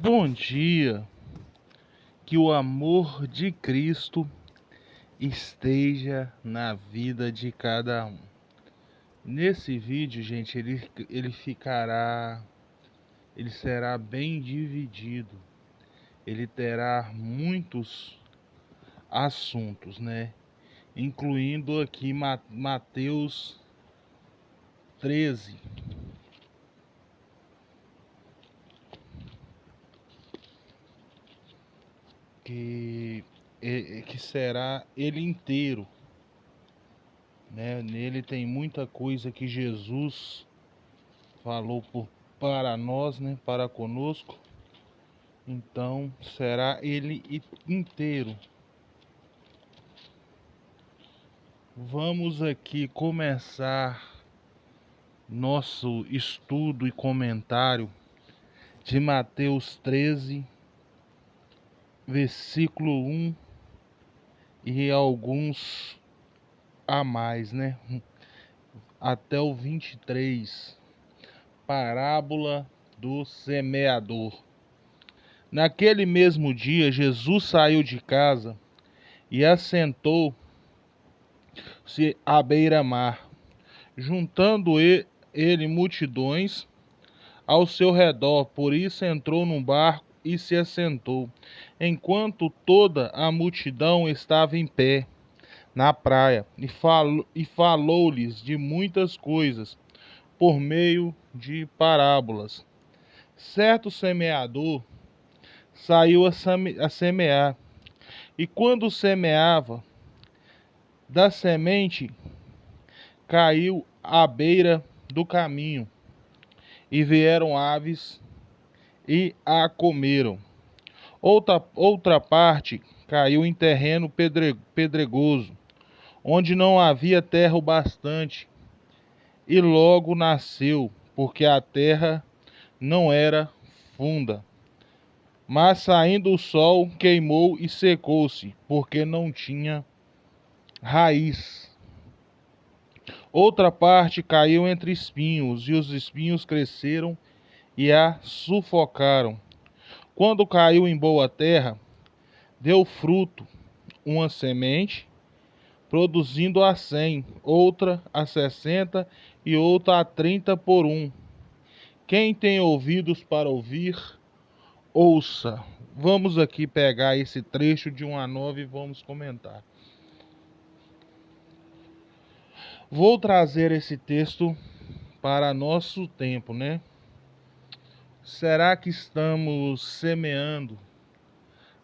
Bom dia, que o amor de Cristo esteja na vida de cada um. Nesse vídeo, gente, ele será bem dividido. Ele terá muitos assuntos, né? Incluindo aqui Mateus 13, que será ele inteiro, né? Nele tem muita coisa que Jesus falou para nós, né? Para conosco. Então será ele inteiro. Vamos aqui começar nosso estudo e comentário de Mateus 13, versículo 1 e alguns a mais, né? Até o 23, parábola do semeador. Naquele mesmo dia, Jesus saiu de casa e assentou-se à beira-mar, juntando ele multidões ao seu redor. Por isso entrou num barco e se assentou, enquanto toda a multidão estava em pé na praia, e falou-lhes de muitas coisas por meio de parábolas. Certo semeador saiu a semear, e quando semeava, da semente caiu à beira do caminho, e vieram aves e a comeram. Outra parte caiu em terreno pedregoso, onde não havia terra o bastante, e logo nasceu, porque a terra não era funda. Mas saindo o sol, queimou e secou-se, porque não tinha raiz. Outra parte caiu entre espinhos, e os espinhos cresceram e a sufocaram. Quando caiu em boa terra, deu fruto, uma semente, produzindo a 100, outra a 60 e outra a 30 por um. Quem tem ouvidos para ouvir, ouça. Vamos aqui pegar esse trecho de 1 a 9 e vamos comentar. Vou trazer esse texto para nosso tempo, né? Será que estamos semeando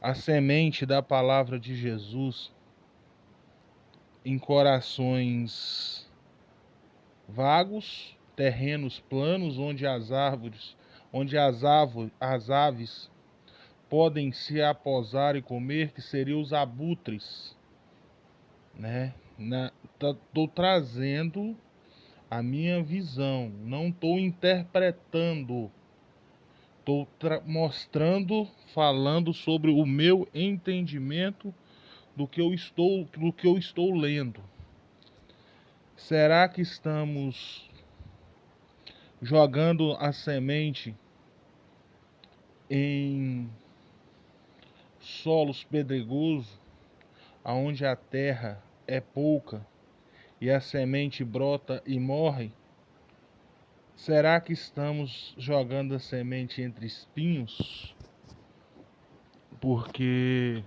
a semente da palavra de Jesus em corações vagos, terrenos planos, onde as aves podem se aposar e comer, que seriam os abutres, né? Estou trazendo a minha visão, não estou interpretando, estou mostrando, falando sobre o meu entendimento do que eu estou lendo. Será que estamos jogando a semente em solos pedregosos, aonde a terra é pouca e a semente brota e morre? Será que estamos jogando a semente entre espinhos? Porque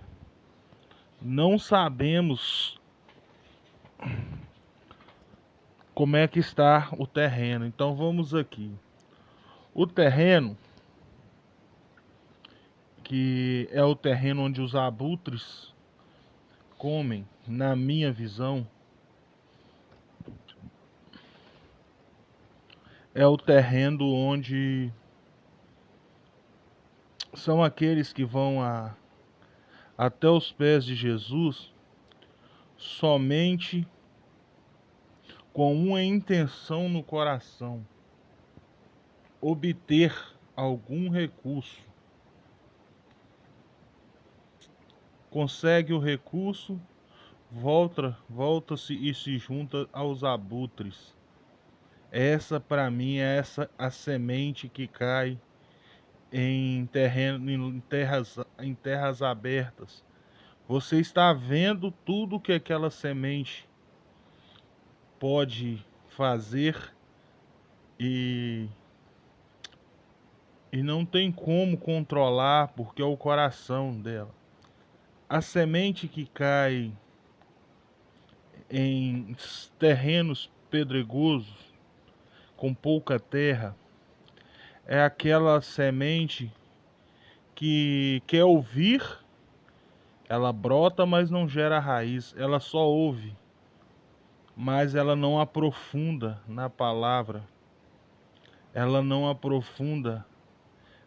não sabemos como é que está o terreno. Então vamos aqui. O terreno, que é o terreno onde os abutres comem, na minha visão, é o terreno onde são aqueles que vão até os pés de Jesus somente com uma intenção no coração: obter algum recurso. Consegue o recurso, volta-se e se junta aos abutres. Essa, para mim, é a semente que cai em terras abertas. Você está vendo tudo que aquela semente pode fazer e, e não tem como controlar porque é o coração dela. A semente que cai em terrenos pedregosos, com pouca terra, é aquela semente que quer ouvir, ela brota, mas não gera raiz, ela só ouve, mas ela não aprofunda na palavra, ela não aprofunda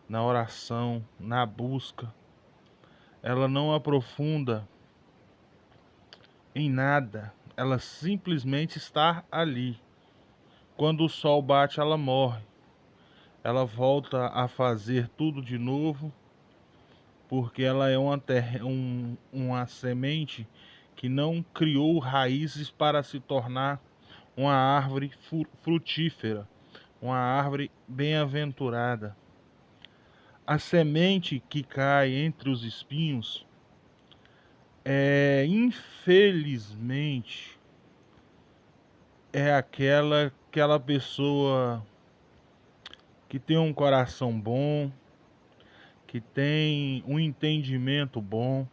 na oração, na busca, ela não aprofunda em nada, ela simplesmente está ali. Quando o sol bate, ela morre, ela volta a fazer tudo de novo, porque ela é uma semente que não criou raízes para se tornar uma árvore frutífera, uma árvore bem-aventurada. A semente que cai entre os espinhos infelizmente, é aquela pessoa que tem um coração bom, que tem um entendimento bom,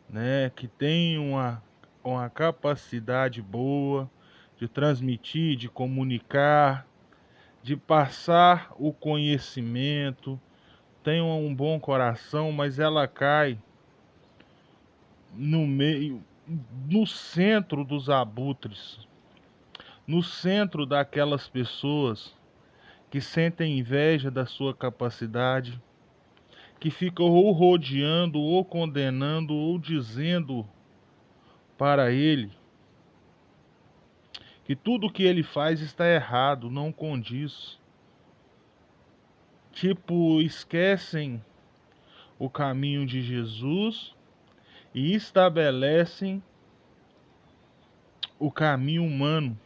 né, que tem uma capacidade boa de transmitir, de comunicar, de passar o conhecimento, tem um bom coração, mas ela cai no meio, no centro dos abutres, no centro daquelas pessoas que sentem inveja da sua capacidade, que ficam ou rodeando, ou condenando, ou dizendo para ele que tudo que ele faz está errado, não condiz. Tipo, esquecem o caminho de Jesus e estabelecem o caminho humano.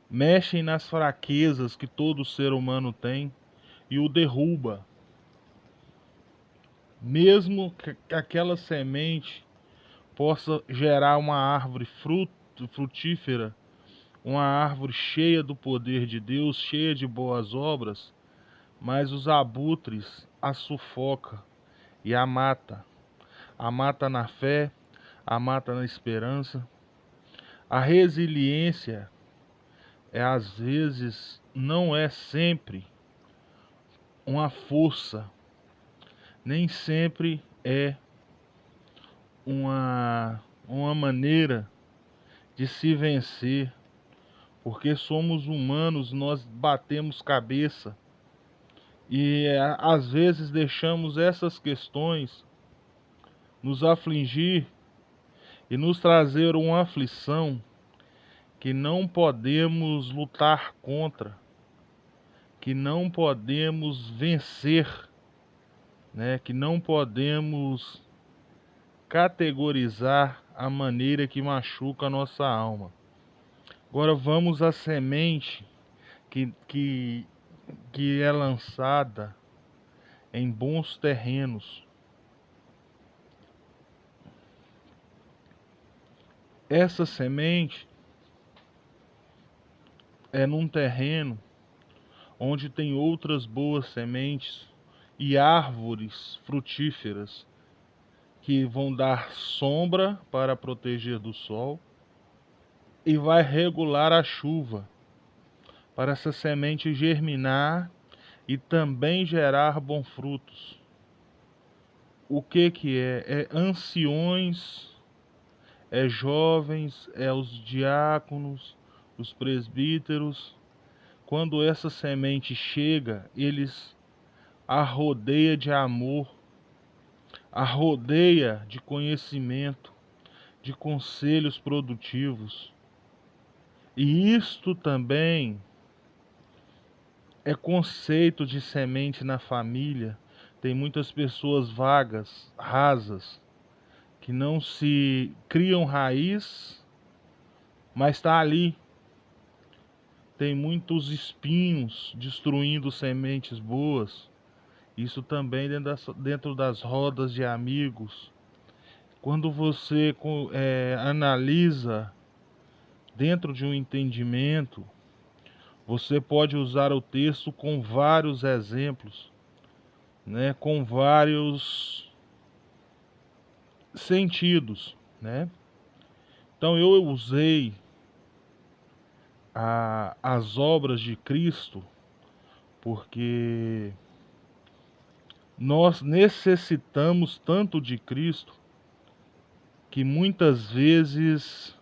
Mexem nas fraquezas que todo ser humano tem e o derruba. Mesmo que aquela semente possa gerar uma árvore frutífera, uma árvore cheia do poder de Deus, cheia de boas obras, mas os abutres a sufoca e a mata. A mata na fé, a mata na esperança. A resiliência às vezes não é sempre uma força, nem sempre é uma maneira de se vencer, porque somos humanos, nós batemos cabeça e às vezes deixamos essas questões nos afligir e nos trazer uma aflição que não podemos lutar contra, que não podemos vencer, né? Que não podemos categorizar a maneira que machuca a nossa alma. Agora vamos à semente que é lançada em bons terrenos. Essa semente é num terreno onde tem outras boas sementes e árvores frutíferas que vão dar sombra para proteger do sol e vai regular a chuva para essa semente germinar e também gerar bons frutos. O que é? É anciões, é jovens, é os diáconos, os presbíteros. Quando essa semente chega, eles a rodeia de amor, a rodeia de conhecimento, de conselhos produtivos. E isto também é conceito de semente na família. Tem muitas pessoas vagas, rasas, que não se criam raiz, mas está ali. tem muitos espinhos destruindo sementes boas. Isso também dentro das rodas de amigos. Quando você analisa dentro de um entendimento, você pode usar o texto com vários exemplos, né, com vários sentidos, né? Então eu usei as obras de Cristo porque nós necessitamos tanto de Cristo que muitas vezes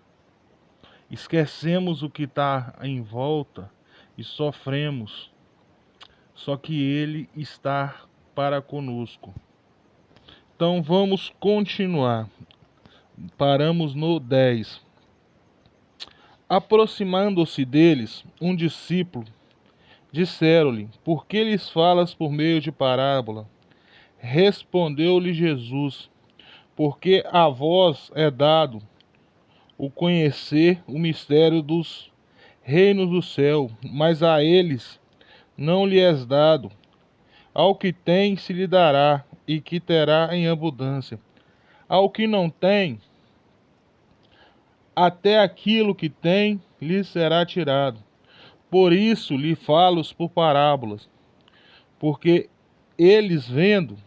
esquecemos o que está em volta e sofremos. Só que Ele está para conosco. Então vamos continuar. Paramos no 10. Aproximando-se deles, um discípulo, disseram-lhe: Por que lhes falas por meio de parábola? Respondeu-lhe Jesus: Porque a vós é dado o conhecer o mistério dos reinos do céu, mas a eles não lhe és dado. Ao que tem se lhe dará, e que terá em abundância. Ao que não tem, até aquilo que tem lhe será tirado. Por isso lhe falo por parábolas, porque eles vendo,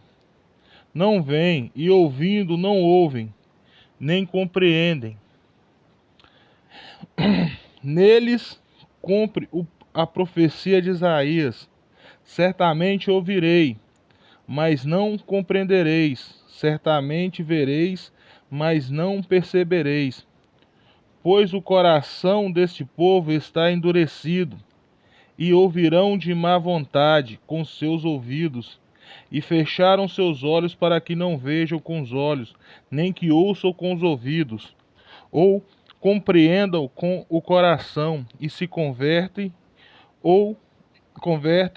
não veem, e ouvindo, não ouvem, nem compreendem. Neles cumpre a profecia de Isaías: certamente ouvirei, mas não compreendereis, certamente vereis, mas não percebereis. Pois o coração deste povo está endurecido, e ouvirão de má vontade com seus ouvidos, e fecharam seus olhos para que não vejam com os olhos, nem que ouçam com os ouvidos, ou compreendam com o coração, e se convertem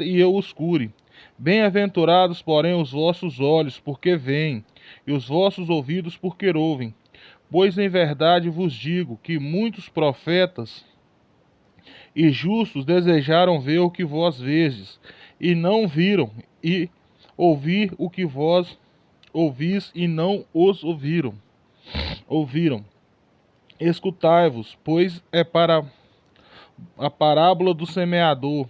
e eu os cure. Bem-aventurados, porém, os vossos olhos, porque veem, e os vossos ouvidos, porque ouvem. Pois em verdade vos digo que muitos profetas e justos desejaram ver o que vós vedes, e não viram, e ouvir o que vós ouvis, e não os ouviram. Escutai-vos, pois é para a parábola do semeador.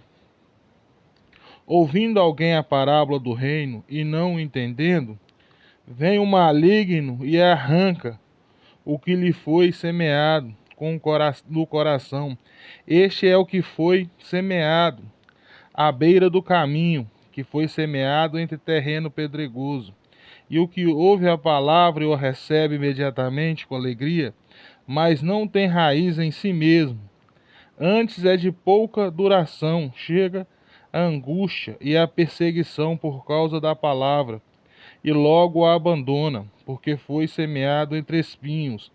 Ouvindo alguém a parábola do reino, e não entendendo, vem o maligno e arranca o que lhe foi semeado no coração. Este é o que foi semeado à beira do caminho, que foi semeado entre terreno pedregoso. E o que ouve a palavra e o recebe imediatamente com alegria, mas não tem raiz em si mesmo. Antes é de pouca duração, chega a angústia e a perseguição por causa da palavra, e logo a abandona, porque foi semeado entre espinhos.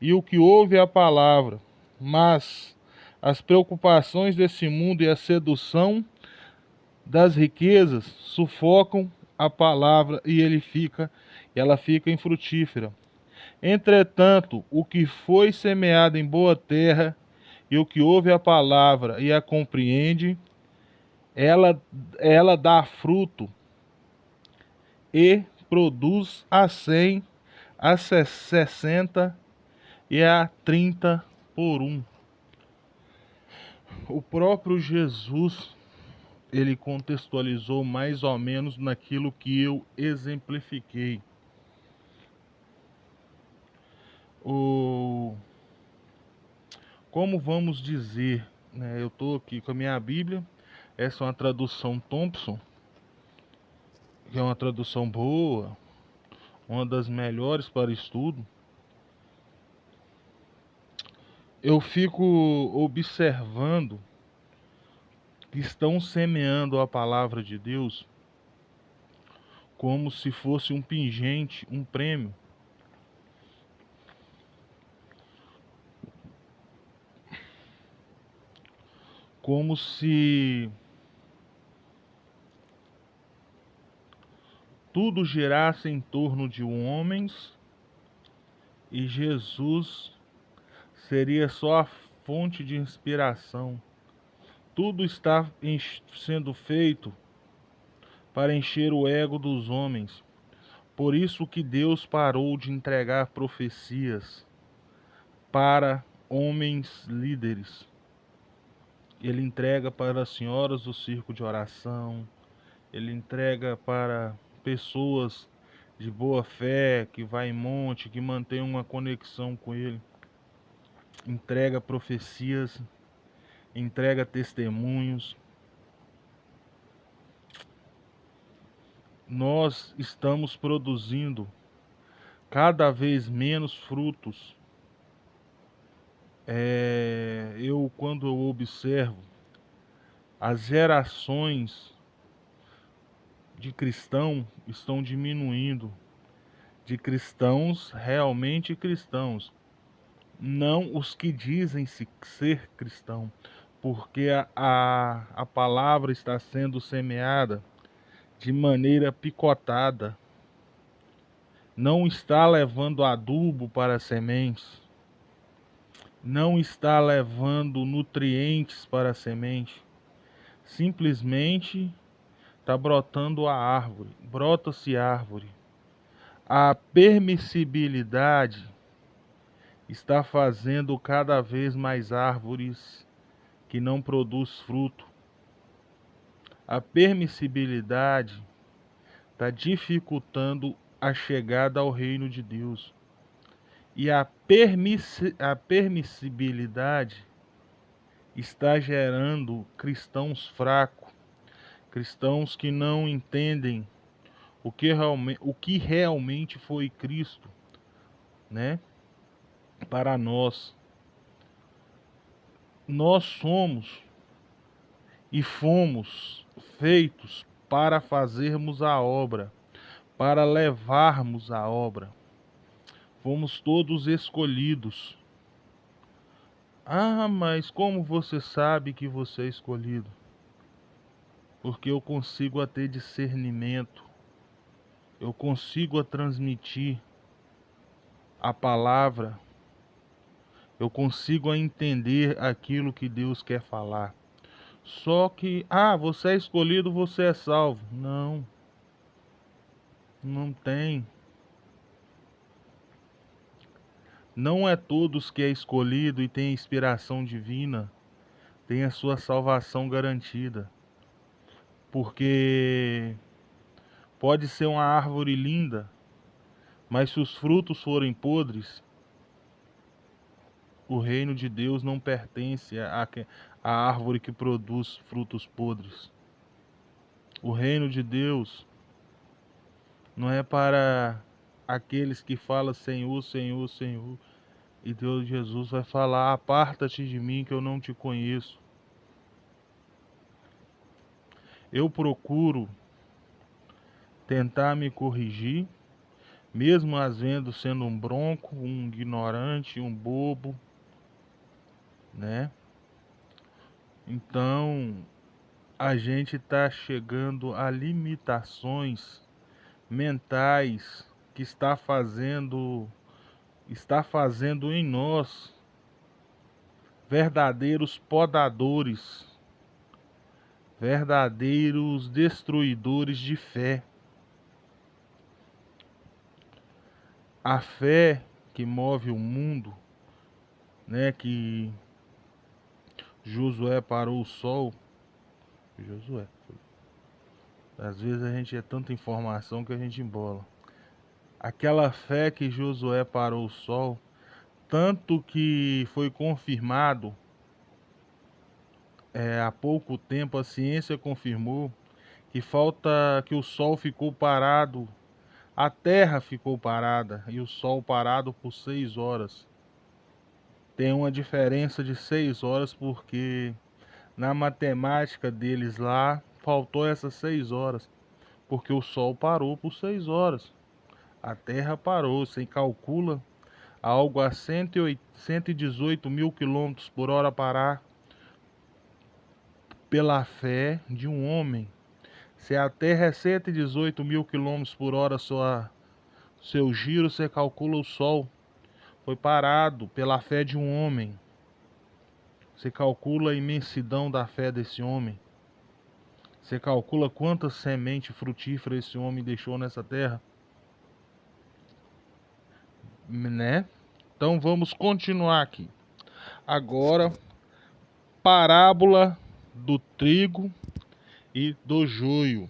E o que ouve a palavra, mas as preocupações desse mundo e a sedução das riquezas sufocam a palavra e ela fica infrutífera. Entretanto, o que foi semeado em boa terra e o que ouve a palavra e a compreende, ela dá fruto e produz a 100, a 60 e a 30 por um. O próprio Jesus, ele contextualizou mais ou menos naquilo que eu exemplifiquei. Como vamos dizer, né, eu estou aqui com a minha Bíblia, essa é uma tradução Thompson, que é uma tradução boa, uma das melhores para estudo. Eu fico observando que estão semeando a palavra de Deus como se fosse um pingente, um prêmio. Como se tudo girasse em torno de homens e Jesus seria só a fonte de inspiração. Tudo está sendo feito para encher o ego dos homens. Por isso que Deus parou de entregar profecias para homens líderes. Ele entrega para as senhoras do circo de oração, ele entrega para pessoas de boa fé, que vai em monte, que mantém uma conexão com ele. Entrega profecias, entrega testemunhos. Nós estamos produzindo cada vez menos frutos. Quando eu observo as gerações de cristãos estão diminuindo, de cristãos realmente cristãos, não os que dizem ser cristão, porque a palavra está sendo semeada de maneira picotada, não está levando adubo para as sementes, não está levando nutrientes para a semente, simplesmente está brotando a árvore, brota-se árvore. A permissibilidade está fazendo cada vez mais árvores que não produz fruto. A permissibilidade está dificultando a chegada ao reino de Deus. E a permissibilidade está gerando cristãos fracos, cristãos que não entendem o que realmente foi Cristo, né? Para nós. Nós somos e fomos feitos para fazermos a obra, para levarmos a obra. Fomos todos escolhidos. Ah, mas como você sabe que você é escolhido? Porque eu consigo a ter discernimento, eu consigo a transmitir a palavra, eu consigo a entender aquilo que Deus quer falar. Só que, você é escolhido, você é salvo. Não, não tem. Não é todos que é escolhido e tem inspiração divina, tem a sua salvação garantida. Porque pode ser uma árvore linda, mas se os frutos forem podres, o reino de Deus não pertence à árvore que produz frutos podres. O reino de Deus não é para aqueles que falam Senhor, Senhor, Senhor. E Deus, Jesus vai falar: aparta-te de mim que eu não te conheço. Eu procuro tentar me corrigir, mesmo às vezes sendo um bronco, um ignorante, um bobo, né? Então, a gente está chegando a limitações mentais que está fazendo em nós verdadeiros podadores, verdadeiros destruidores de fé. A fé que move o mundo, né, que Josué parou o sol. Josué. Às vezes a gente é tanta informação que a gente embola. Aquela fé que Josué parou o sol, tanto que foi confirmado, há pouco tempo a ciência confirmou que o sol ficou parado, a terra ficou parada e o sol parado por 6 horas. Tem uma diferença de 6 horas porque na matemática deles lá faltou essas 6 horas, porque o sol parou por 6 horas. A terra parou, você calcula algo a 118 mil quilômetros por hora parar pela fé de um homem. Se a terra é 118 mil quilômetros por hora seu giro, você calcula o sol. Foi parado pela fé de um homem. Você calcula a imensidão da fé desse homem? Você calcula quanta semente frutífera esse homem deixou nessa terra? Né? Então vamos continuar aqui. Agora, parábola do trigo e do joio.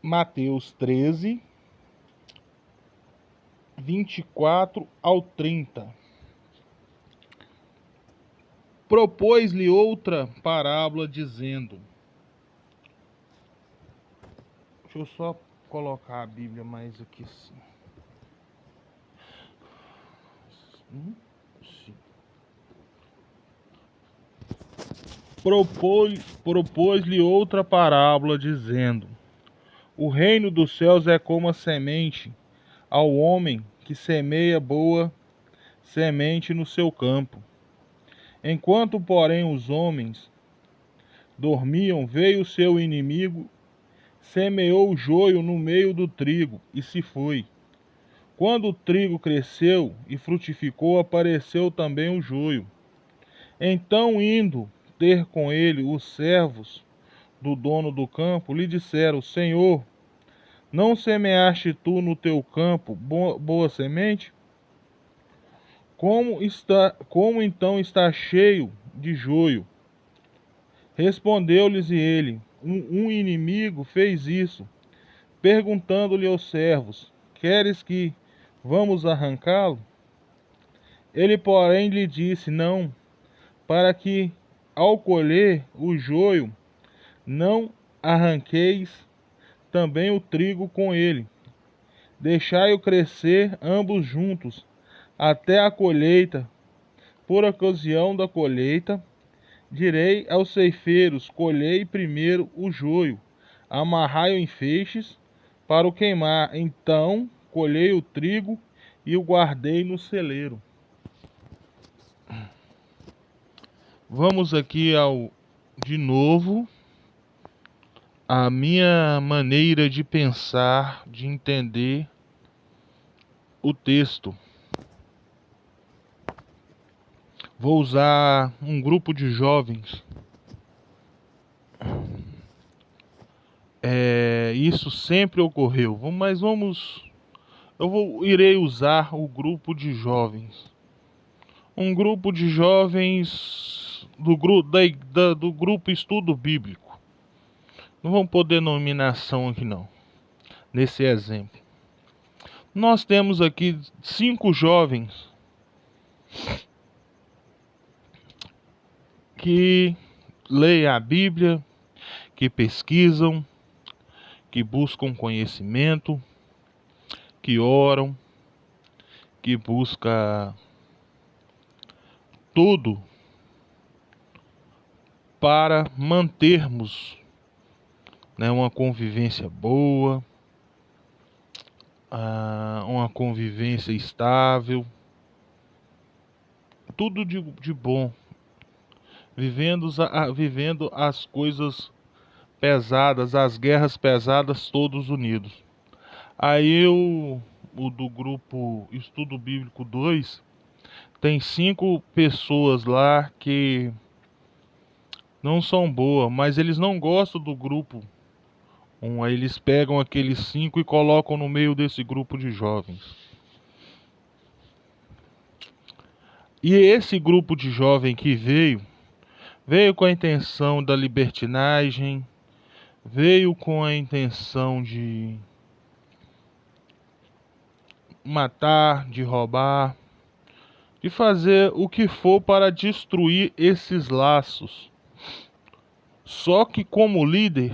Mateus 13, 24 ao 30. Propôs-lhe outra parábola, dizendo... Deixa eu só colocar a Bíblia mais aqui assim. Propôs-lhe outra parábola, dizendo: O reino dos céus é como a semente ao homem que semeia boa semente no seu campo. Enquanto, porém, os homens dormiam, veio o seu inimigo, semeou o joio no meio do trigo e se foi. Quando o trigo cresceu e frutificou, apareceu também o joio. Então, indo ter com ele os servos do dono do campo, lhe disseram: Senhor, não semeaste tu no teu campo boa semente? Como então está cheio de joio? Respondeu-lhes ele: um inimigo fez isso, perguntando-lhe aos servos: Queres que vamos arrancá-lo? Ele, porém, lhe disse: Não, para que, ao colher o joio, não arranqueis também o trigo com ele. Deixai-o crescer ambos juntos, até a colheita. Por ocasião da colheita, direi aos ceifeiros: Colhei primeiro o joio, amarrai-o em feixes para o queimar. Então colhei o trigo e o guardei no celeiro. Vamos aqui de novo, a minha maneira de pensar, de entender o texto. Vou usar um grupo de jovens. Isso sempre ocorreu, mas irei usar o grupo de jovens. Um grupo de jovens do grupo Estudo Bíblico. Não vamos pôr denominação aqui não, nesse exemplo. Nós temos aqui 5 jovens que leem a Bíblia, que pesquisam, que buscam conhecimento, que oram, que buscam tudo para mantermos, né, uma convivência boa, uma convivência estável, tudo de bom, vivendo as coisas pesadas, as guerras pesadas, todos unidos. Aí o do grupo Estudo Bíblico 2 tem 5 pessoas lá que não são boas, mas eles não gostam do grupo 1. Aí eles pegam aqueles 5 e colocam no meio desse grupo de jovens. E esse grupo de jovem que veio com a intenção da libertinagem, veio com a intenção de matar, de roubar, de fazer o que for para destruir esses laços. Só que como líder,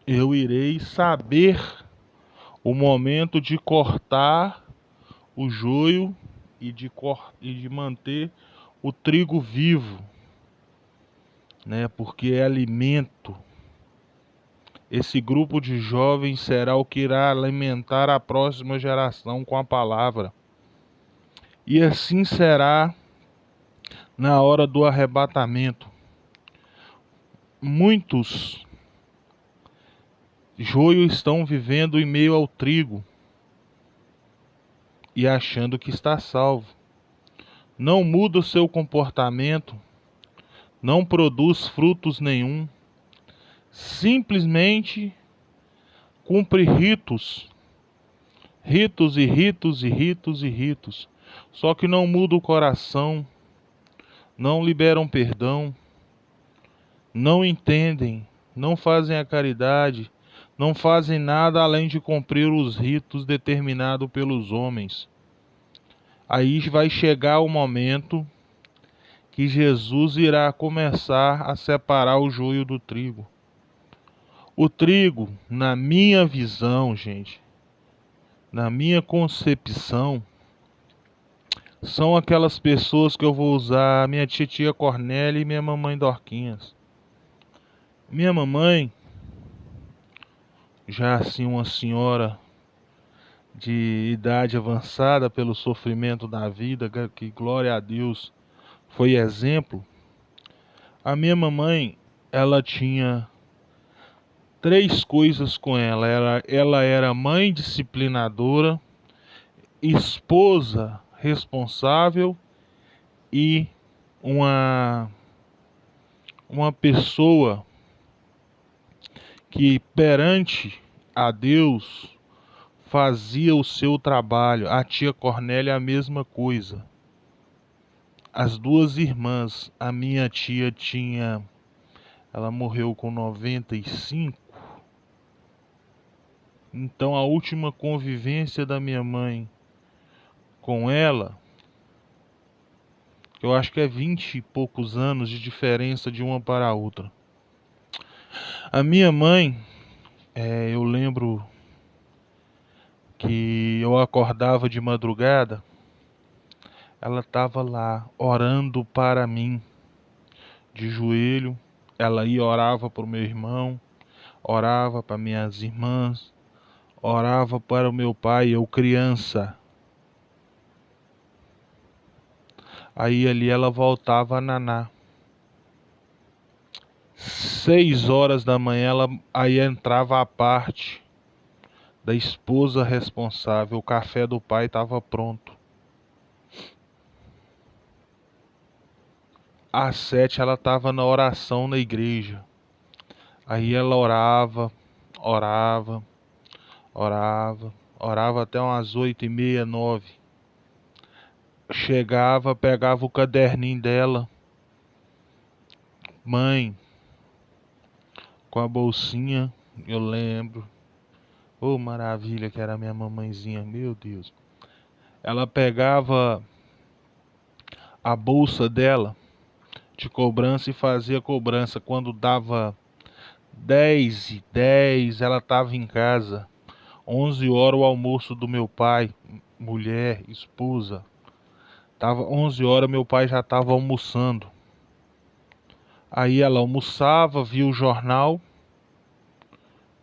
eu irei saber o momento de cortar o joio e de manter o trigo vivo, né? Porque é alimento. Esse grupo de jovens será o que irá alimentar a próxima geração com a palavra. E assim será na hora do arrebatamento. Muitos joios estão vivendo em meio ao trigo e achando que está salvo. não muda o seu comportamento, não produz frutos nenhum, simplesmente cumpre ritos, ritos e ritos e ritos e ritos, só que não muda o coração, não liberam perdão, não entendem, não fazem a caridade, não fazem nada além de cumprir os ritos determinados pelos homens. Aí vai chegar o momento que Jesus irá começar a separar o joio do trigo. O trigo, na minha visão, gente, na minha concepção, são aquelas pessoas que eu vou usar minha titia Cornélia e minha mamãe Dorquinhas. Minha mamãe, já assim uma senhora de idade avançada pelo sofrimento da vida, que glória a Deus, foi exemplo. A minha mamãe, ela tinha três coisas com ela. Ela era mãe disciplinadora, esposa responsável e uma, uma pessoa que perante a Deus fazia o seu trabalho. A tia Cornélia a mesma coisa. As duas irmãs, a minha tia ela morreu com 95. Então a última convivência da minha mãe com ela, eu acho que é 20 e poucos anos de diferença de uma para a outra. A minha mãe, eu lembro que eu acordava de madrugada, ela estava lá orando para mim, de joelho. Ela ia orava para o meu irmão, orava para minhas irmãs, orava para o meu pai, eu criança. Aí ali ela voltava a naná. 6 horas da manhã, aí entrava a parte da esposa responsável. O café do pai estava pronto. Às 7 ela estava na oração na igreja. Aí ela orava, orava, orava, orava até umas 8h30, 9. Chegava, pegava o caderninho dela. Mãe, com a bolsinha, eu lembro. Oh, maravilha que era minha mamãezinha, meu Deus. Ela pegava a bolsa dela de cobrança e fazia cobrança. Quando dava 10h10, ela estava em casa. 11 horas o almoço do meu pai, mulher, esposa. Tava 11 horas, meu pai já estava almoçando. Aí ela almoçava, via o jornal,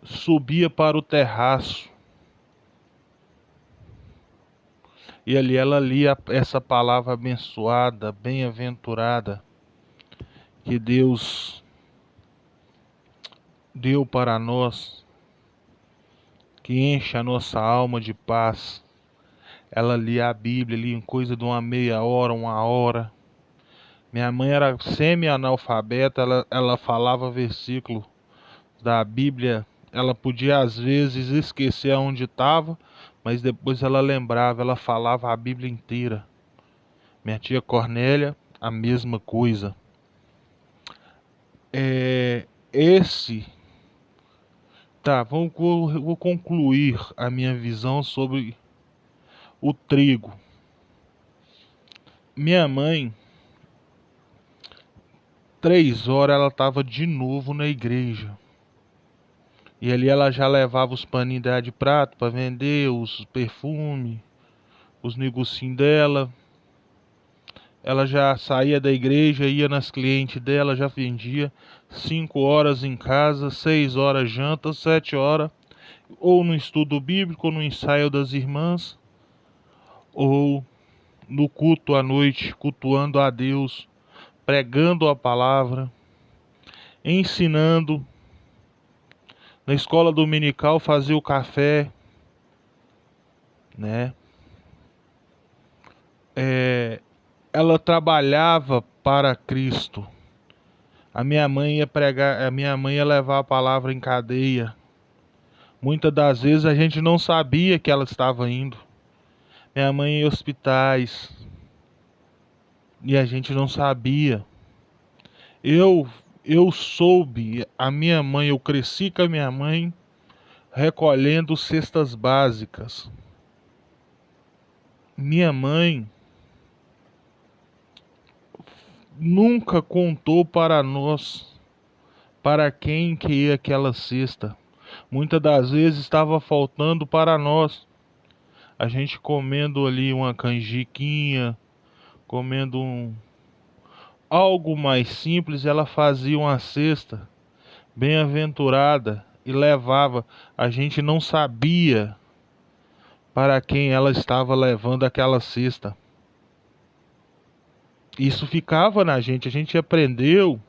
subia para o terraço. E ali ela lia essa palavra abençoada, bem-aventurada, que Deus deu para nós, que enche a nossa alma de paz. Ela lia a Bíblia ali em coisa de uma meia hora, 1 hora. Minha mãe era semi-analfabeta, ela falava versículo da Bíblia. Ela podia às vezes esquecer onde estava, mas depois ela lembrava, ela falava a Bíblia inteira. Minha tia Cornélia, a mesma coisa. Esse Tá, vou concluir a minha visão sobre o trigo. Minha mãe, 3 horas, ela estava de novo na igreja. E ali ela já levava os paninhos dela de prato para vender, os perfumes, os negocinhos dela. Ela já saía da igreja, ia nas clientes dela, já vendia. 5 horas em casa, 6 horas janta, 7 horas, ou no estudo bíblico, ou no ensaio das irmãs, ou no culto à noite, cultuando a Deus, pregando a palavra, ensinando. Na escola dominical fazia o café, né? ela trabalhava para Cristo. A minha mãe ia pregar, a minha mãe ia levar a palavra em cadeia. Muitas das vezes a gente não sabia que ela estava indo. Minha mãe ia em hospitais e a gente não sabia. Eu eu soube, a minha mãe, eu cresci com a minha mãe recolhendo cestas básicas. Minha mãe nunca contou para nós para quem que ia aquela cesta. Muitas das vezes estava faltando para nós. A gente comendo ali uma canjiquinha, comendo algo mais simples, ela fazia uma cesta bem-aventurada e levava. A gente não sabia para quem ela estava levando aquela cesta. Isso ficava na gente, a gente aprendeu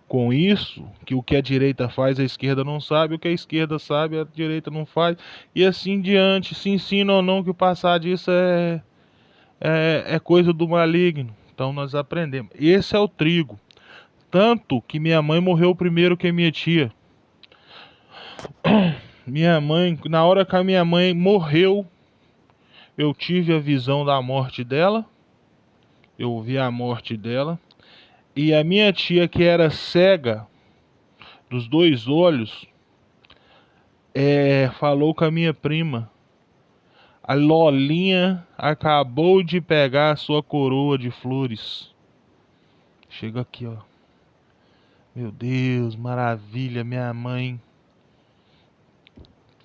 com isso que o que a direita faz, a esquerda não sabe, o que a esquerda sabe, a direita não faz, e assim diante. Se ensina ou não que o passar disso é coisa do maligno. Então nós aprendemos. Esse é o trigo. Tanto que minha mãe morreu primeiro que minha tia. Minha mãe, na hora que a minha mãe morreu, eu tive a visão da morte dela. Eu vi a morte dela. E a minha tia, que era cega dos dois olhos, falou com a minha prima. A Lolinha acabou de pegar a sua coroa de flores. Chega aqui, ó. Meu Deus, maravilha. Minha mãe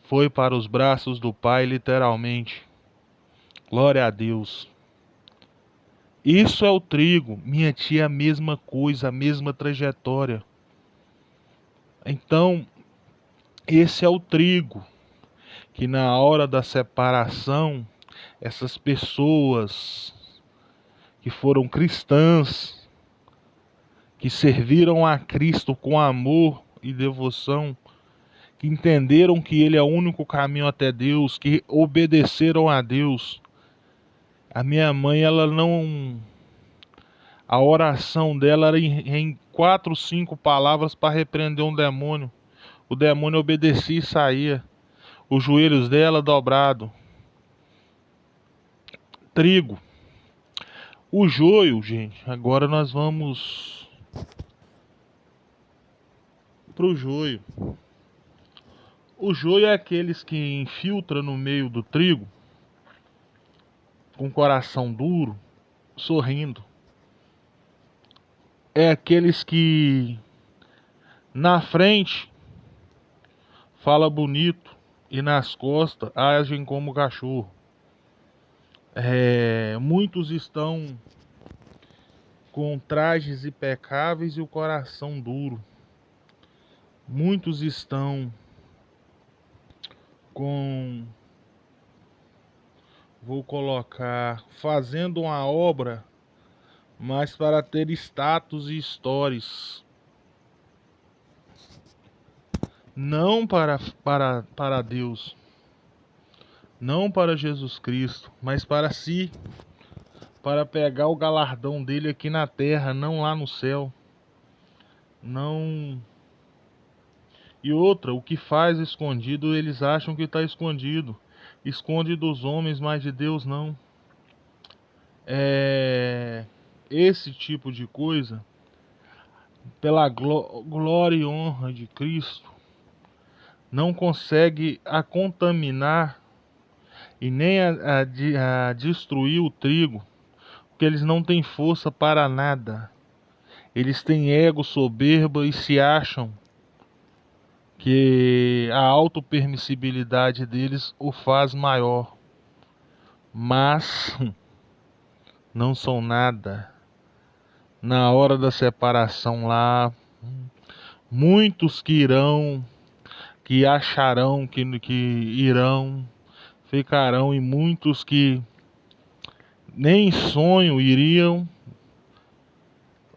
foi para os braços do Pai, literalmente. Glória a Deus. Isso é o trigo. Minha tia, a mesma coisa, a mesma trajetória. Então, esse é o trigo. Que na hora da separação, essas pessoas que foram cristãs, que serviram a Cristo com amor e devoção, que entenderam que Ele é o único caminho até Deus, que obedeceram a Deus. A minha mãe, ela não... A oração dela era em 4, 5 palavras para repreender um demônio. O demônio obedecia e saía. Os joelhos dela dobrados. Trigo. O joio, gente, agora nós vamos pro joio. O joio é aqueles que infiltram no meio do trigo, com o coração duro, sorrindo. É aqueles que na frente fala bonito e nas costas agem como cachorro. Muitos estão com trajes impecáveis e o coração duro. Muitos estão com, vou colocar, fazendo uma obra, mas para ter status e stories, não para Deus, não para Jesus Cristo, mas para si, para pegar o galardão dele aqui na terra, não lá no céu. Não. E outra, o que faz escondido, eles acham que está escondido. Esconde dos homens, mas de Deus não. Esse tipo de coisa, pela glória e honra de Cristo, não consegue a contaminar e nem a destruir o trigo, porque eles não têm força para nada. Eles têm ego, soberba e se acham que a autopermissibilidade deles o faz maior, mas não são nada. Na hora da separação lá, muitos que acharão que irão, ficarão, e muitos que nem em sonho iriam,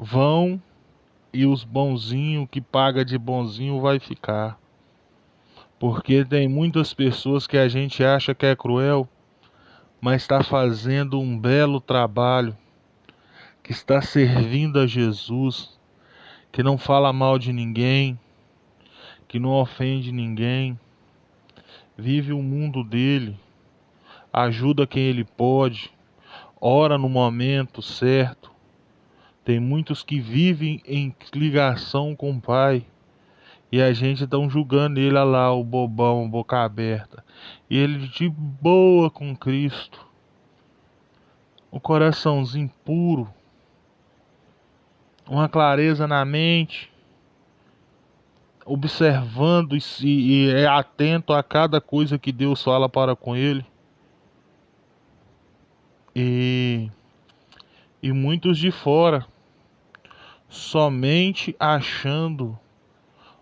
vão, e os bonzinhos que paga de bonzinho vai ficar. Porque tem muitas pessoas que a gente acha que é cruel, mas está fazendo um belo trabalho. que está servindo a Jesus, que não fala mal de ninguém, que não ofende ninguém, vive o mundo dele, ajuda quem ele pode, ora no momento certo. Tem muitos que vivem em ligação com o Pai e a gente tá julgando ele, olha lá, o bobão, boca aberta. E ele de boa com Cristo, um coraçãozinho puro, uma clareza na mente, observando e é atento a cada coisa que Deus fala para com ele. E, e muitos de fora, somente achando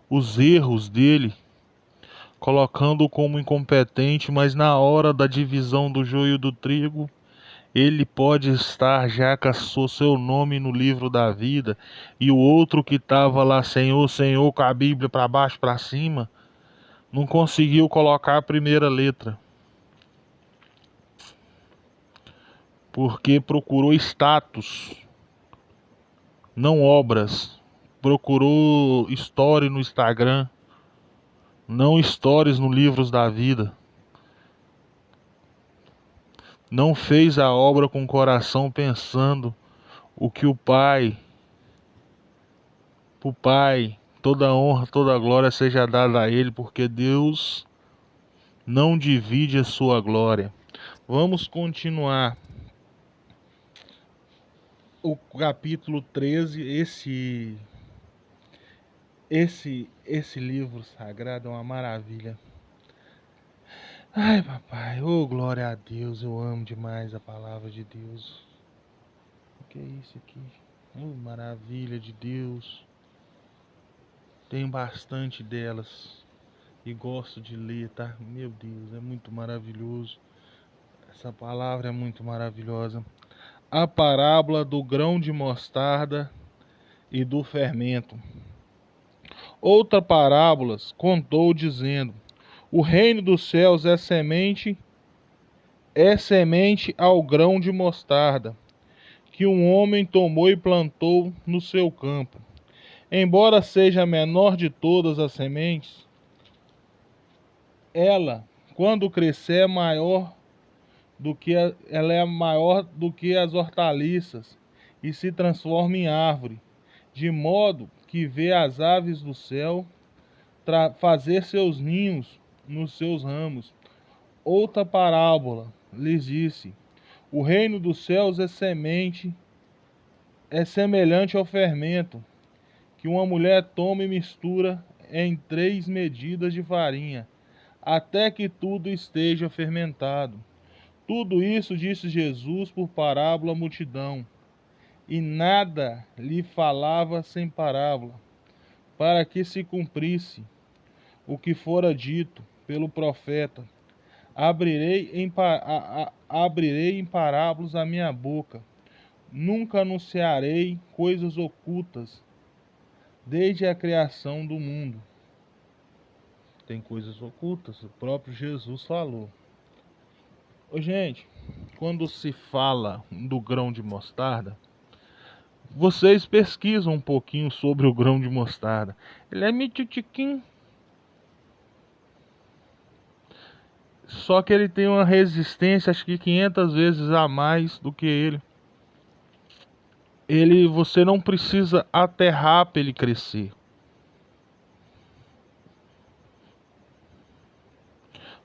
os erros dele, colocando-o como incompetente, mas na hora da divisão do joio do trigo, ele pode estar já com o seu nome no livro da vida, e o outro que estava lá, Senhor, Senhor, com a Bíblia para baixo, para cima, não conseguiu colocar a primeira letra, porque procurou status, não obras. Procurou story no Instagram, não stories no livros da vida. Não fez a obra com o coração pensando o que o Pai, pro Pai, toda honra, toda glória seja dada a Ele, porque Deus não divide a sua glória. Vamos continuar o capítulo 13, esse livro sagrado é uma maravilha. Ai, papai, oh glória a Deus, eu amo demais a palavra de Deus. O que é isso aqui? Oh, maravilha de Deus. Tenho bastante delas e gosto de ler, tá? Meu Deus, é muito maravilhoso. Essa palavra é muito maravilhosa. A parábola do grão de mostarda e do fermento. Outra parábola contou dizendo: o reino dos céus é semente ao grão de mostarda, que um homem tomou e plantou no seu campo. Embora seja a menor de todas as sementes, ela, quando crescer, ela é maior do que as hortaliças e se transforma em árvore, de modo que vê as aves do céu fazer seus ninhos nos seus ramos. Outra parábola lhes disse: o reino dos céus é semelhante ao fermento que uma mulher toma e mistura em 3 medidas de farinha, até que tudo esteja fermentado. Tudo isso disse Jesus por parábola à multidão, e nada lhe falava sem parábola, para que se cumprisse o que fora dito pelo profeta: abrirei em parábolas a minha boca, nunca anunciarei coisas ocultas desde a criação do mundo. Tem coisas ocultas, o próprio Jesus falou. Ô, gente, quando se fala do grão de mostarda, vocês pesquisam um pouquinho sobre o grão de mostarda. Ele é mititiquinho, só que ele tem uma resistência, acho que 500 vezes a mais do que ele. Você não precisa aterrar para ele crescer.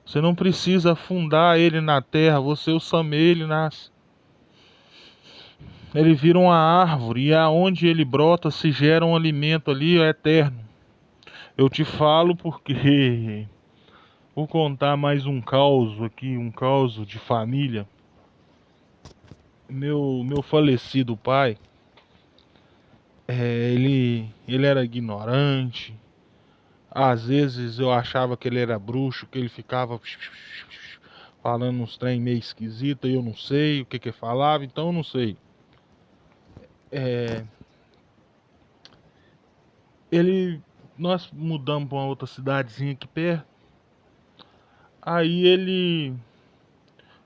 Você não precisa afundar ele na terra, você o semeia, ele nasce. Ele vira uma árvore e aonde ele brota se gera um alimento ali, é eterno. Eu te falo porque vou contar mais um caos aqui, um caos de família. Meu falecido pai, ele era ignorante. Às vezes eu achava que ele era bruxo, que ele ficava falando uns trem meio esquisito e eu não sei o que que falava, então eu não sei. É, nós mudamos para uma outra cidadezinha aqui perto. Aí ele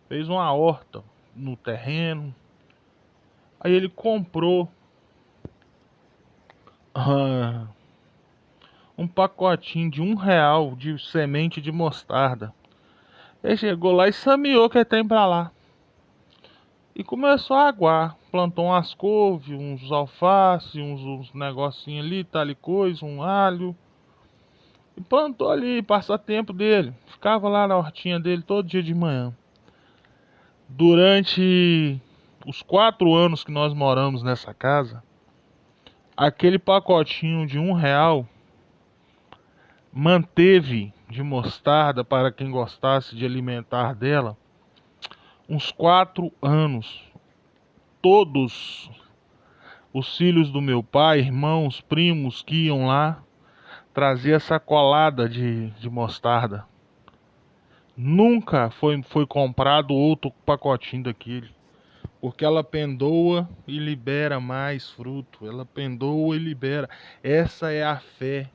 fez uma horta no terreno. Aí ele comprou ah, um pacotinho de R$ 1 de semente de mostarda. Ele chegou lá e sameou que tem pra lá. E começou a aguar. Plantou umas couve, uns alface, uns negocinhos ali, tal e coisa, um alho. E plantou ali, passatempo dele. Ficava lá na hortinha dele todo dia de manhã. Durante os 4 anos que nós moramos nessa casa, aquele pacotinho de R$ 1 manteve de mostarda para quem gostasse de alimentar dela uns 4 anos. Todos os filhos do meu pai, irmãos, primos que iam lá, trazia sacolada de mostarda. Nunca foi comprado outro pacotinho daquele, porque ela pendoa e libera mais fruto. Ela pendoa e libera. Essa é a fé.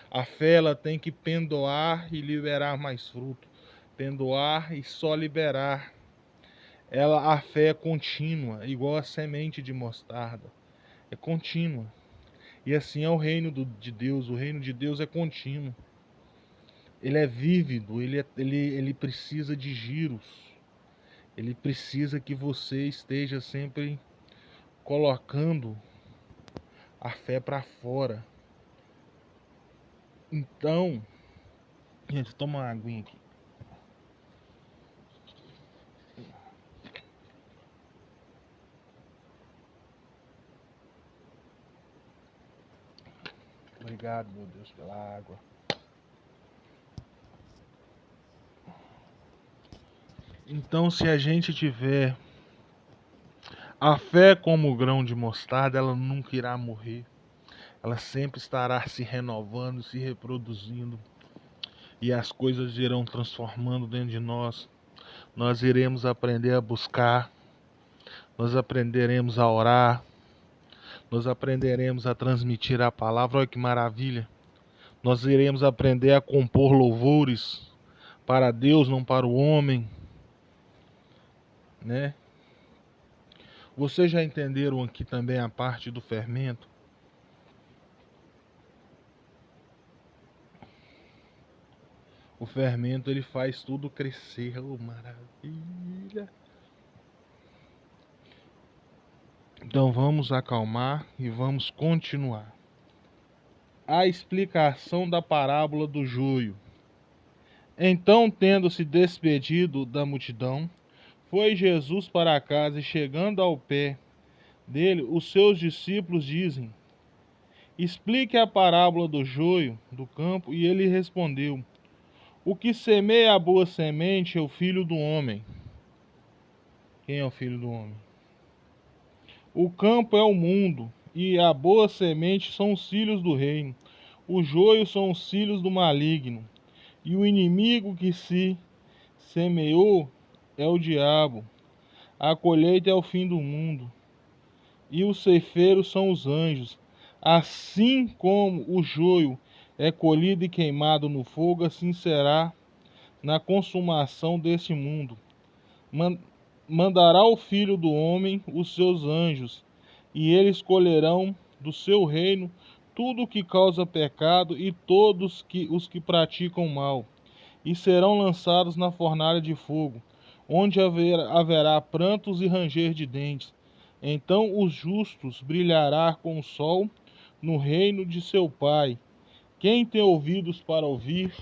A fé, ela tem que pendoar e liberar mais fruto. Pendoar e só liberar. A fé é contínua, igual a semente de mostarda. É contínua. E assim é o reino de Deus. O reino de Deus é contínuo. Ele é vívido, ele precisa de giros. Ele precisa que você esteja sempre colocando a fé para fora. Então, gente, toma uma aguinha aqui. Obrigado, meu Deus, pela água. Então, se a gente tiver a fé como o grão de mostarda, ela nunca irá morrer. Ela sempre estará se renovando, se reproduzindo. E as coisas irão transformando dentro de nós. Nós iremos aprender a buscar. Nós aprenderemos a orar. Nós aprenderemos a transmitir a palavra. Olha que maravilha. Nós iremos aprender a compor louvores para Deus, não para o homem, né? Vocês já entenderam aqui também a parte do fermento? O fermento, ele faz tudo crescer. Oh, maravilha! Então vamos acalmar e vamos continuar. A explicação da parábola do joio. Então, tendo se despedido da multidão, foi Jesus para casa e, chegando ao pé dele, os seus discípulos dizem: explique a parábola do joio do campo. E ele respondeu: o que semeia a boa semente é o filho do homem. Quem é o filho do homem? O campo é o mundo, e a boa semente são os filhos do reino. O joio são os filhos do maligno, e o inimigo que se semeou é o diabo. A colheita é o fim do mundo, e os ceifeiros são os anjos. Assim como o joio é colhido e queimado no fogo, assim será na consumação deste mundo. Mandará o Filho do Homem os seus anjos, e eles colherão do seu reino tudo o que causa pecado e todos os que praticam mal, e serão lançados na fornalha de fogo, onde haverá prantos e ranger de dentes. Então os justos brilhará com o sol no reino de seu Pai. Quem tem ouvidos para ouvir,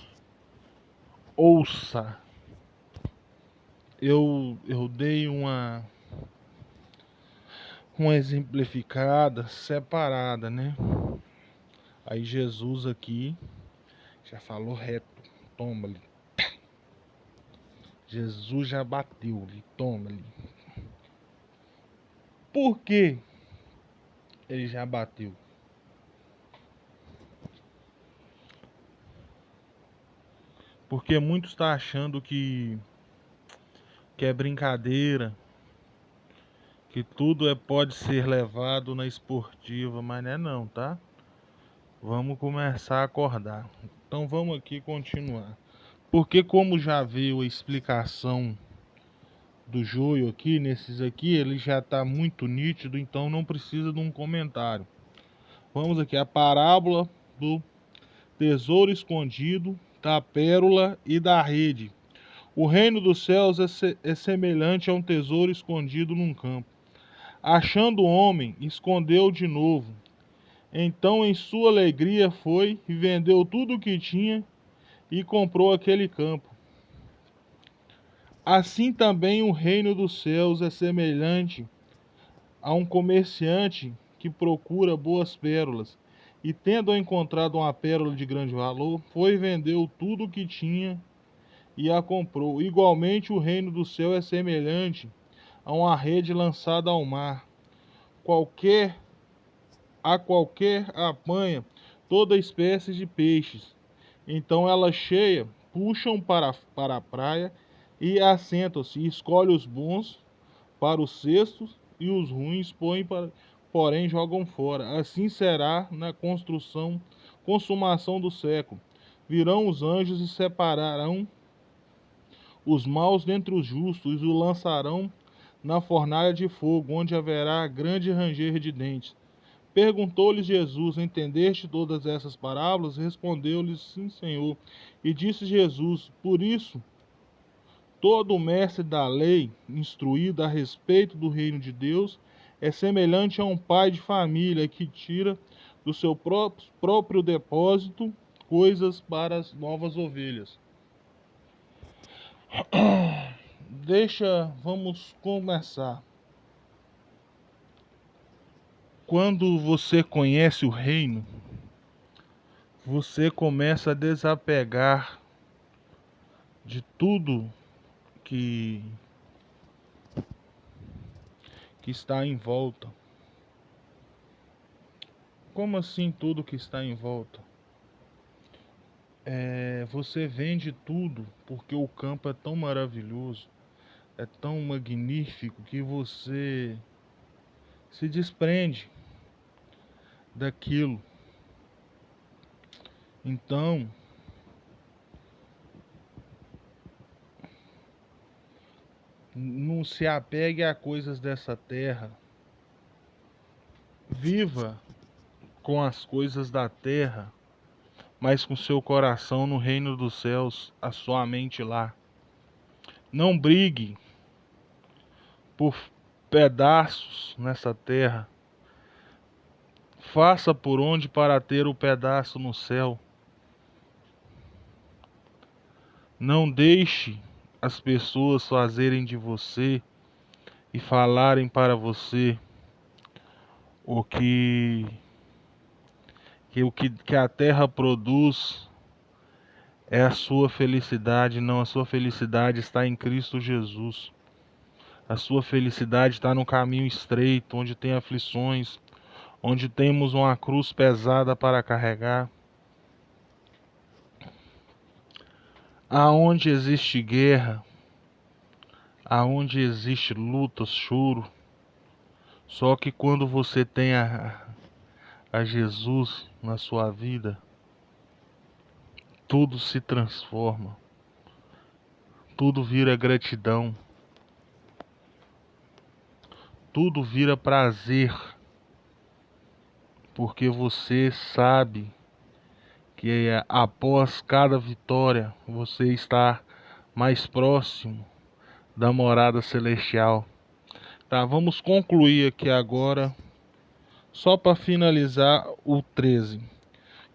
ouça. Eu dei uma exemplificada separada, né? Aí Jesus aqui já falou reto, toma ali. Jesus já bateu ali, toma ali. Por que ele já bateu? Porque muitos estão achando que é brincadeira, que tudo pode ser levado na esportiva, mas não é não, tá? Vamos começar a acordar. Então vamos aqui continuar. Porque como já veio a explicação do joio aqui, nesses aqui, ele já está muito nítido, então não precisa de um comentário. Vamos aqui, a parábola do tesouro escondido, da pérola e da rede. O reino dos céus é semelhante a um tesouro escondido num campo. Achando o homem, escondeu de novo. Então, em sua alegria, foi e vendeu tudo o que tinha e comprou aquele campo. Assim também o reino dos céus é semelhante a um comerciante que procura boas pérolas. E tendo encontrado uma pérola de grande valor, foi e vendeu tudo o que tinha e a comprou. Igualmente o reino do céu é semelhante a uma rede lançada ao mar. Qualquer apanha toda espécie de peixes. Então ela cheia, puxam para a praia e assentam-se, e escolhe os bons para os cestos e os ruins porém jogam fora. Assim será na consumação do século. Virão os anjos e separarão os maus dentre os justos e os lançarão na fornalha de fogo, onde haverá grande ranger de dentes. Perguntou-lhes Jesus: Entendeste todas essas parábolas? Respondeu-lhes: Sim, Senhor. E disse Jesus: Por isso, todo mestre da lei, instruído a respeito do reino de Deus, é semelhante a um pai de família que tira do seu próprio depósito coisas para as novas ovelhas. Vamos começar. Quando você conhece o reino, você começa a desapegar de tudo que está em volta. Como assim tudo que está em volta? Você vende tudo porque o campo é tão maravilhoso, é tão magnífico que você se desprende daquilo. Então, não se apegue a coisas dessa terra. Viva com as coisas da terra, mas com seu coração no reino dos céus, a sua mente lá. Não brigue por pedaços nessa terra. Faça por onde para ter o pedaço no céu. Não deixe as pessoas fazerem de você e falarem para você o que a terra produz é a sua felicidade. Não, a sua felicidade está em Cristo Jesus. A sua felicidade está no caminho estreito, onde tem aflições, onde temos uma cruz pesada para carregar. Aonde existe guerra, aonde existe luta, choro. Só que quando você tem a Jesus na sua vida, tudo se transforma, tudo vira gratidão, tudo vira prazer, porque você sabe que após cada vitória você está mais próximo da morada celestial. Tá, vamos concluir aqui agora, só para finalizar o 13.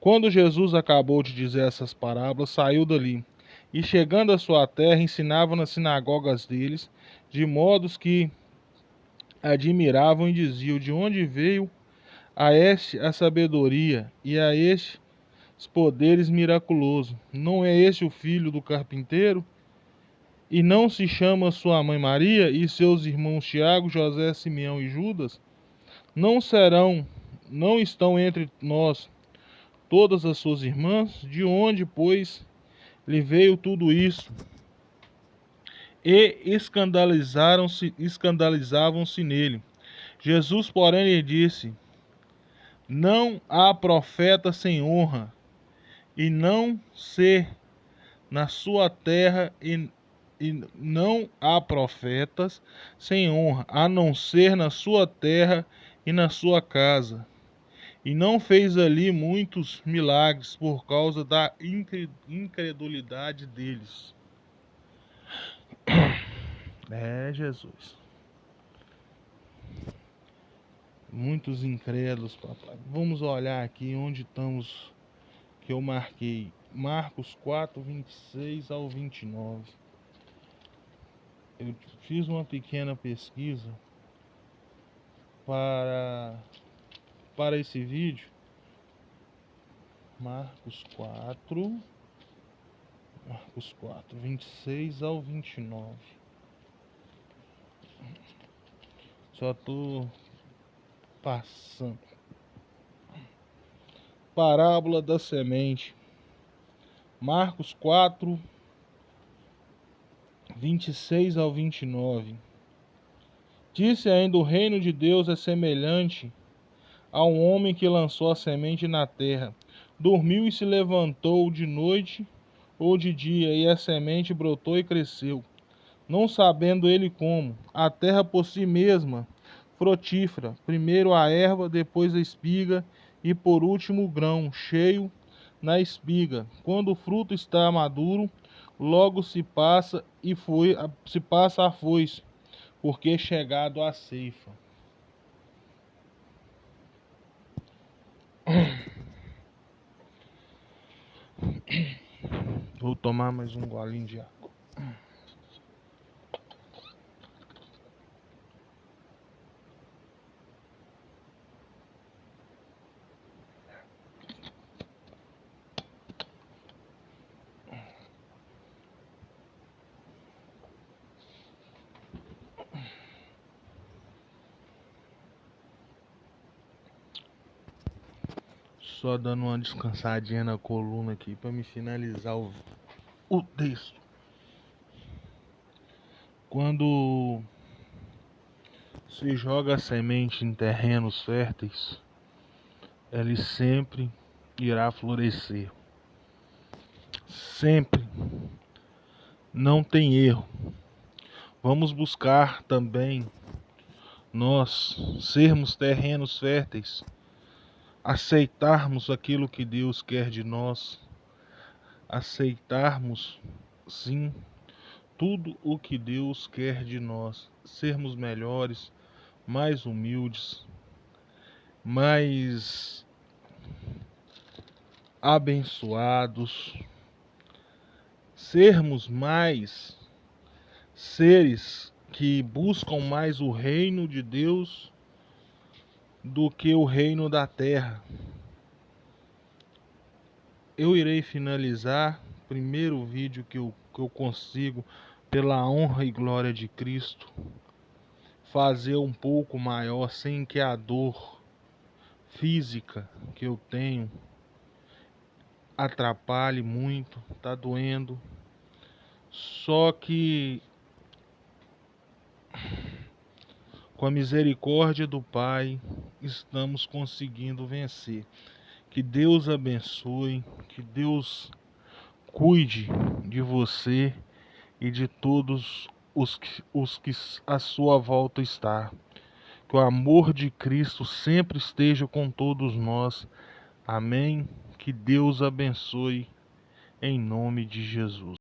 Quando Jesus acabou de dizer essas parábolas, saiu dali, e chegando à sua terra, ensinava nas sinagogas deles, de modos que admiravam e diziam: De onde veio a este a sabedoria e a estes poderes miraculosos? Não é este o filho do carpinteiro? E não se chama sua mãe Maria e seus irmãos Tiago, José, Simeão e Judas? Não estão entre nós todas as suas irmãs? De onde, pois, lhe veio tudo isso? E escandalizavam-se nele. Jesus, porém, lhe disse: Não há profeta sem honra, e não ser na sua terra e não há profetas sem honra, a não ser na sua terra e na sua casa. E não fez ali muitos milagres por causa da incredulidade deles. É, Jesus. Muitos incrédulos, papai. Vamos olhar aqui onde estamos, que eu marquei. Marcos 4, 26 ao 29. Eu fiz uma pequena pesquisa para esse vídeo. Marcos 4, 26 ao 29. Só tô passando. Parábola da semente. Marcos 4, 26 ao 29. Disse ainda: o reino de Deus é semelhante a um homem que lançou a semente na terra. Dormiu e se levantou de noite ou de dia, e a semente brotou e cresceu, não sabendo ele como. A terra por si mesma frutífera, primeiro a erva, depois a espiga, e por último o grão cheio na espiga. Quando o fruto está maduro, logo se passa a foice, porque é chegado a ceifa. Vou tomar mais um golinho de água. Só dando uma descansadinha na coluna aqui para me finalizar o texto. Quando se joga a semente em terrenos férteis, ele sempre irá florescer. Sempre. Não tem erro. Vamos buscar também nós sermos terrenos férteis, aceitarmos aquilo que Deus quer de nós, aceitarmos, sim, tudo o que Deus quer de nós, sermos melhores, mais humildes, mais abençoados, sermos mais seres que buscam mais o reino de Deus do que o reino da terra. Eu irei finalizar primeiro vídeo que eu consigo, pela honra e glória de Cristo, fazer um pouco maior, sem que a dor física que eu tenho atrapalhe muito, tá doendo. Só que com a misericórdia do Pai estamos conseguindo vencer. Que Deus abençoe, que Deus cuide de você e de todos os que à sua volta está. Que o amor de Cristo sempre esteja com todos nós. Amém. Que Deus abençoe em nome de Jesus.